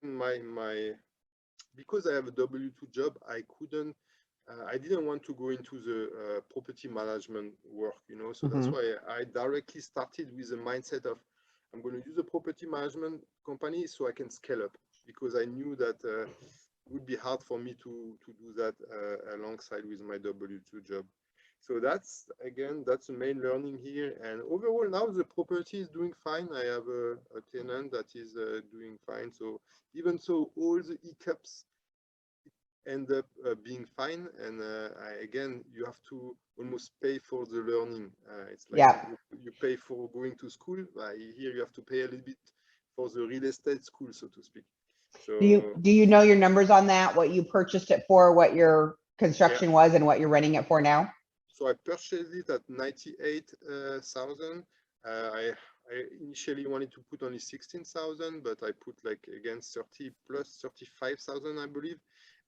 my because I have a W-2 job, I didn't want to go into the property management work, so that's Mm-hmm. why I directly started with the mindset of I'm going to use a property management company so I can scale up, because I knew that it would be hard for me to do that alongside with my W-2 job. So that's the main learning here. And overall, now the property is doing fine. I have a tenant that is doing fine. So even so, all the hiccups end up being fine. And again, you have to almost pay for the learning. It's like Yeah. you pay for going to school. Here you have to pay a little bit for the real estate school, so to speak. So Do you know your numbers on that? What you purchased it for, what your yeah, construction was, and what you're renting it for now? so I purchased it at 98,000. I initially wanted to put only 16,000, but I put like again 30 plus 35,000, I believe.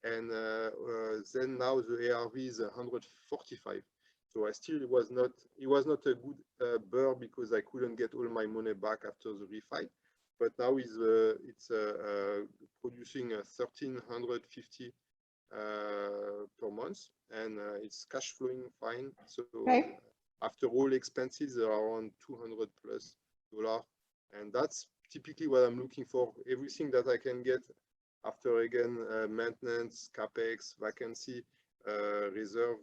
And then now the ARV is 145. So it was not a good burr because I couldn't get all my money back after the refi. But now it's producing 1,350 per month, and it's cash flowing fine. So Okay. after all expenses, are around 200 plus dollar, and that's typically what I'm looking for. Everything that I can get after again maintenance, capex, vacancy, reserve.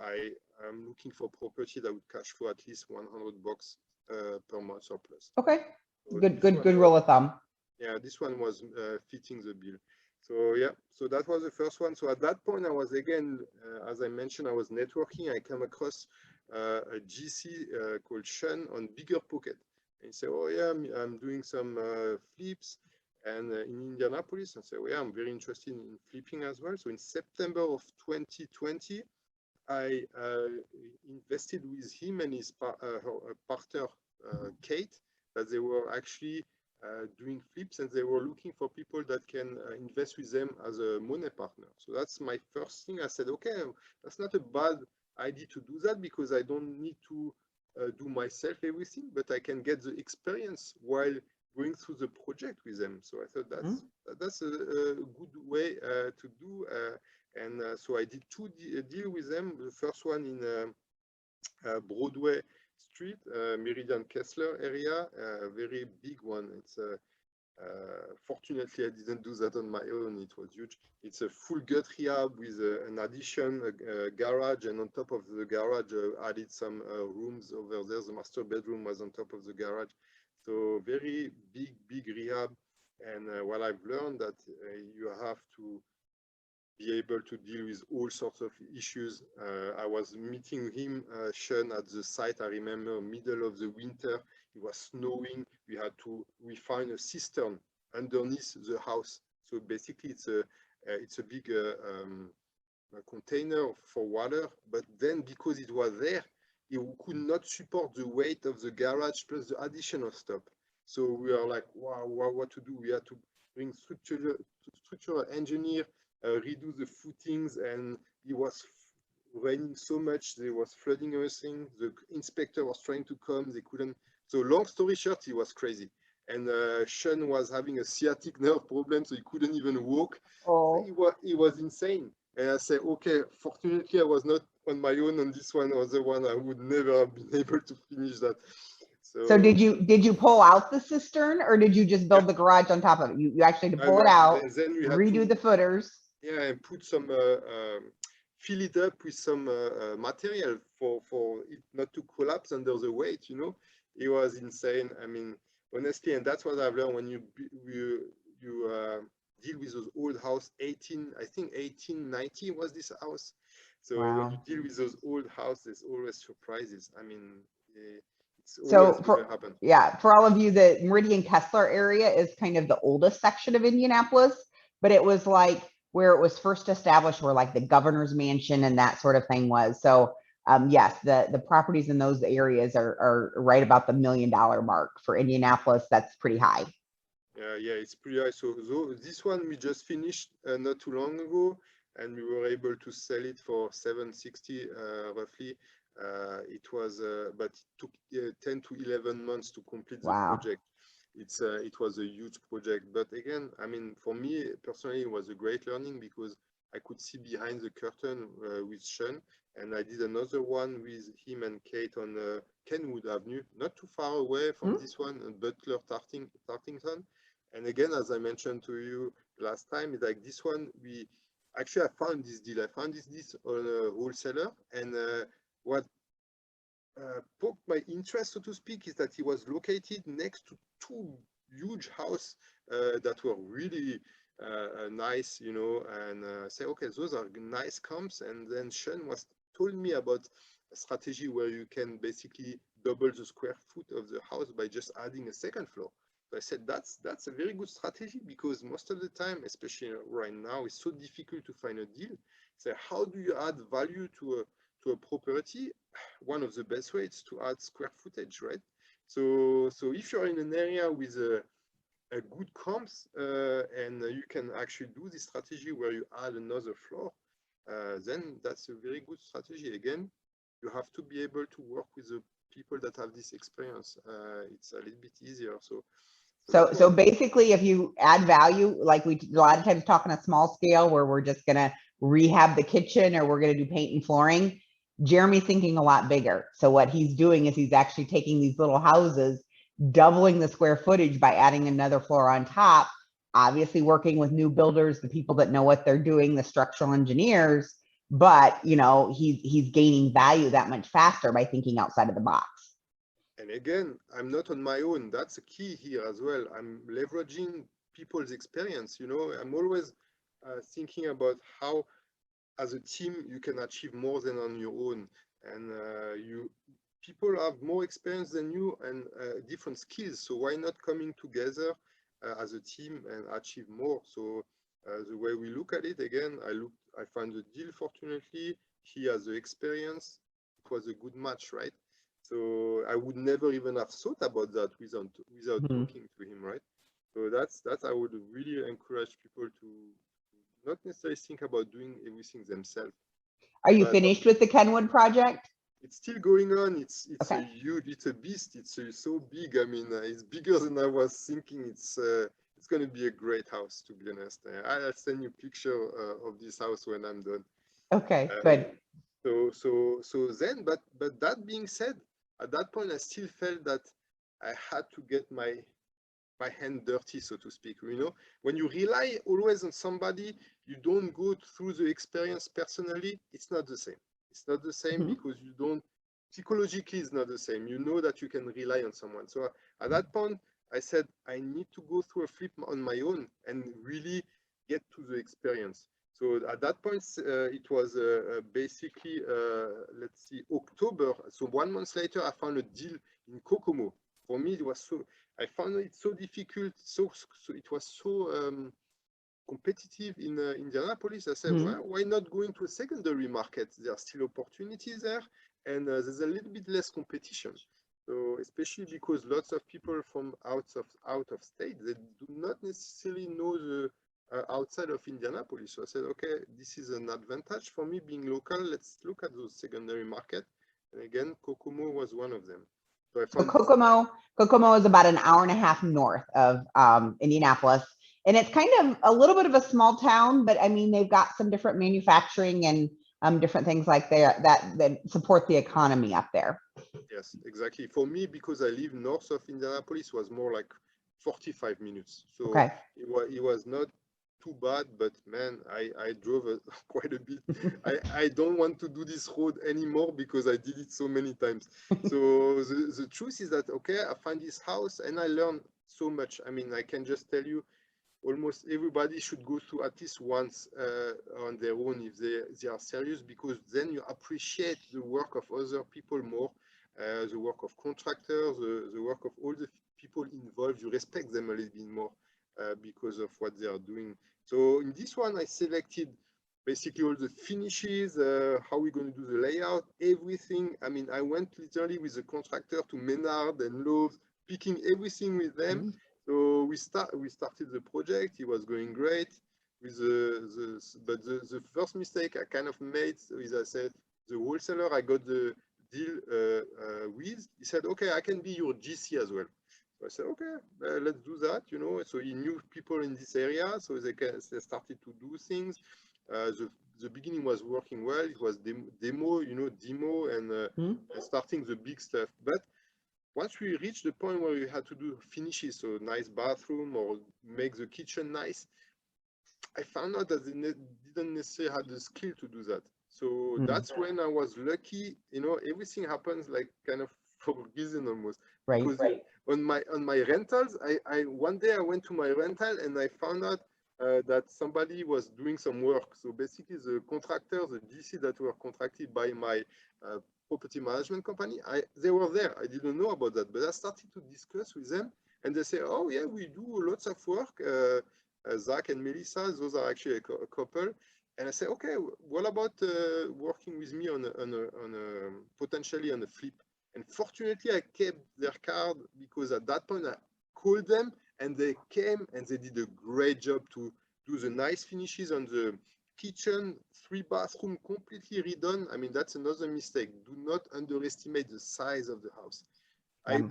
I am looking for property that would cash flow at least $100 per month or plus. Okay. So Good rule of thumb. yeah, this one was fitting the bill. So yeah, so that was the first one. So at that point, I was again, as I mentioned, I was networking. I came across a GC called Sean on Bigger Pocket. And he said, "Oh yeah, I'm doing some flips, and in Indianapolis." And I said, "Oh yeah, I'm very interested in flipping as well." So in September of 2020, I invested with him and his partner Kate, that they were actually doing flips, and they were looking for people that can invest with them as a money partner. So that's my first thing. I said, okay, that's not a bad idea to do that, because I don't need to do myself everything, but I can get the experience while going through the project with them. So I thought Mhm. that's a good way to do. And so I did two deal with them. The first one in Broadway Street, Meridian Kessler area, a very big one. It's fortunately I didn't do that on my own. It was huge. It's a full gut rehab with an addition, a garage, and on top of the garage, added some rooms over there. The master bedroom was on top of the garage. So very big rehab. And what I've learned that you have to be able to deal with all sorts of issues. I was meeting him, Sean, at the site. I remember middle of the winter, it was snowing. We find a cistern underneath the house. So basically it's a big a container for water, but then because it was there, it could not support the weight of the garage plus the additional stuff. So we are like, wow, what to do? We had to bring structural engineer, redo the footings, and it was raining so much, they was flooding everything. The inspector was trying to come, they couldn't. So long story short, it was crazy. And Sean was having a sciatic nerve problem, so he couldn't even walk. So Oh. it was insane. And I said, okay, fortunately, I was not on my own on this one. Was the one I would never have been able to finish that. So So did you pull out the cistern, or did you just yeah, build the garage on top of it? You actually had to pull it yeah. out, Then we had redo to the footers. and put some fill it up with some material for it not to collapse under the weight. It was insane. I mean, honestly, and that's what I've learned when you deal with those old house. 1890 was this house. So when you Wow. deal with those old houses, there's always surprises. I mean, it's always So going to happen. for all of you, the Meridian Kessler area is kind of the oldest section of Indianapolis, but it was like where it was first established, where like the governor's mansion and that sort of thing was. So yes, the properties in those areas are right about the $1 million mark for Indianapolis. That's pretty high. Yeah, it's pretty high. So this one we just finished not too long ago, and we were able to sell it for 760 roughly. It was, but it took 10 to 11 months to complete the Wow. project. it was a huge project. But again, I mean, for me personally, it was a great learning because I could see behind the curtain with Sean, and I did another one with him and Kate on Kenwood Avenue, not too far away from this one, Butler Tartington. And again, as I mentioned to you last time, like this one, I found this deal. I found this on a wholesaler, and what poked my interest, so to speak, is that he was located next to two huge houses that were really nice, you know, and say, okay, those are nice comps. And then Sean was told me about a strategy where you can basically double the square foot of the house by just adding a second floor. So I said, that's a very good strategy, because most of the time, especially right now, it's so difficult to find a deal. So how do you add value to a property? One of the best ways is to add square footage, right? So if you're in an area with a good comps and you can actually do this strategy where you add another floor, then that's a very good strategy. Again, you have to be able to work with the people that have this experience. It's a little bit easier. So basically, if you add value, like we a lot of times talk on a small scale where we're just going to rehab the kitchen or we're going to do paint and flooring, Jeremy's thinking a lot bigger. So what he's doing is he's actually taking these little houses, doubling the square footage by adding another floor on top, obviously working with new builders, the people that know what they're doing, the structural engineers, but you know, he's gaining value that much faster by thinking outside of the box. And again, I'm not on my own. That's a key here as well. I'm leveraging people's experience. You know, I'm always thinking about how, as a team, you can achieve more than on your own. And people have more experience than you and different skills. So why not coming together as a team and achieve more? So the way we look at it, again, I found the deal. Fortunately, he has the experience. It was a good match, right? So I would never even have thought about that without talking to him, right? So that's I would really encourage people to not necessarily think about doing everything themselves. Are you finished with the Kenwood project? It's still going on. It's okay. a huge, it's a beast. It's so big. I mean, it's bigger than I was thinking. It's going to be a great house, to be honest. I'll send you a picture of this house when I'm done. Okay, good. So then, but that being said, at that point, I still felt that I had to get my hand dirty, so to speak. You know, when you rely always on somebody, you don't go through the experience personally. It's not the same. It's not the same because you don't, psychologically, it's not the same. You know that you can rely on someone. So at that point, I said, I need to go through a flip on my own and really get to the experience. So at that point, it was basically, let's see, October. So 1 month later, I found a deal in Kokomo. For me, it was so, I found it so difficult. So it was so competitive in Indianapolis. I said, well, why not go into a secondary market? There are still opportunities there, and there's a little bit less competition. So especially because lots of people from out of state, they do not necessarily know the outside of Indianapolis. So I said, okay, this is an advantage for me being local. Let's look at those secondary market. And again, Kokomo was one of them. So Kokomo is about an hour and a half north of Indianapolis. And it's kind of a little bit of a small town, but I mean, they've got some different manufacturing and different things like that support the economy up there. Yes, exactly. For me, because I live north of Indianapolis, was more like 45 minutes. So okay. it was not too bad, but man, I drove quite a bit. I don't want to do this road anymore because I did it so many times. So the truth is that, okay, I find this house and I learned so much. I mean, I can just tell you, almost everybody should go through at least once on their own if they are serious, because then you appreciate the work of other people more, the work of contractors, the work of all the people involved. You respect them a little bit more because of what they are doing. So in this one, I selected basically all the finishes, how we're going to do the layout, everything. I mean, I went literally with the contractor to Menard and Lowe's, picking everything with them. So we started the project. It was going great. With but the first mistake I kind of made is I said, the wholesaler I got the deal with, he said, okay, I can be your GC as well. So I said, okay, let's do that, you know. So he knew people in this area, so they started to do things. The beginning was working well. It was demo, you know, and starting the big stuff. But once we reached the point where we had to do finishes, so nice bathroom or make the kitchen nice, I found out that they didn't necessarily have the skill to do that. So that's when I was lucky, you know, everything happens like kind of for a reason almost. Right. Because on my rentals, I one day I went to my rental and I found out that somebody was doing some work. So basically the contractors, the GC that were contracted by my property management company, they were there. I didn't know about that, but I started to discuss with them and they say, oh yeah, we do lots of work. Zach and Melissa, those are actually a couple. And I say, okay, what about working with me on a potentially on a flip? And fortunately, I kept their card because at that point I called them and they came and they did a great job to do the nice finishes on the kitchen, 3 bathroom completely redone. I mean, that's another mistake. Do not underestimate the size of the house. I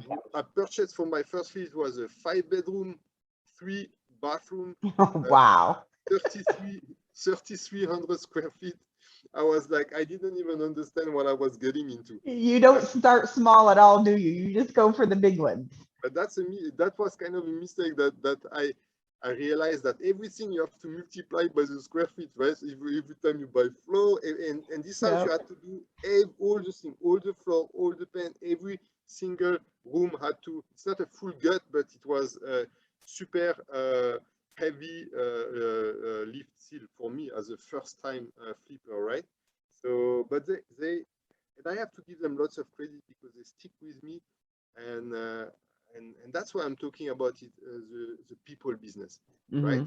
purchased for my first flip, it was a 5-bedroom, 3 bathroom. Wow. 3,300 square feet. I was like, I didn't even understand what I was getting into. You don't start small at all, do you? You just go for the big ones. But that was kind of a mistake that I realized that everything you have to multiply by the square feet, right? Every time you buy floor, and this house you had to do all the things, all the floor, all the paint, every single room had to. It's not a full gut, but it was super heavy lift seal for me as a first time flipper, right? So, but they and I have to give them lots of credit because they stick with me, and that's why I'm talking about it, the people business, right?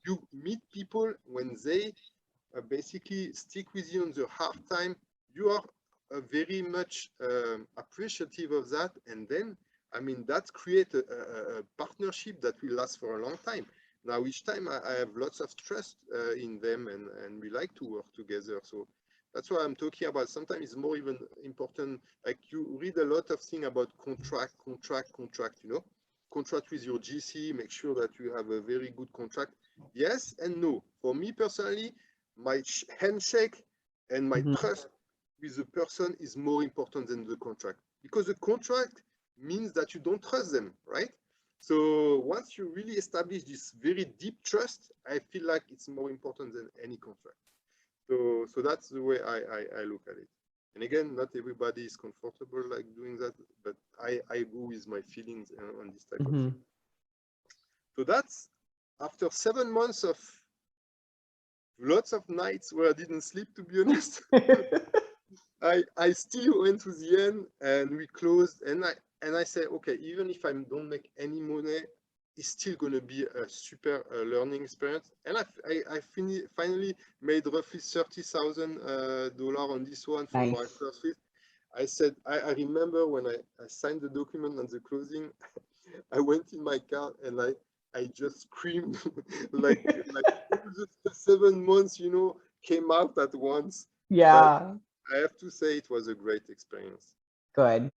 You meet people when they basically stick with you on the hard time. You are very much appreciative of that, and then I mean that creates a partnership that will last for a long time. Now each time I have lots of trust in them, and we like to work together. So that's why I'm talking about. Sometimes it's more even important. Like you read a lot of things about contract. You know, contract with your GC. Make sure that you have a very good contract. Yes and no. For me personally, my handshake and my trust with the person is more important than the contract, because the contract means that you don't trust them, right? So once you really establish this very deep trust, I feel like it's more important than any contract. So that's the way I look at it. And again, not everybody is comfortable like doing that, but I go with my feelings on this type of thing. So that's after 7 months of lots of nights where I didn't sleep, to be honest. I still went to the end and we closed, and I said, okay, even if I don't make any money, it's still going to be a super learning experience. And I finally made roughly $30,000 on this one for my first flip. I said, I remember when I signed the document on the closing, I went in my car and I just screamed like all the 7 months, you know, came out at once. Yeah. But I have to say it was a great experience. Good.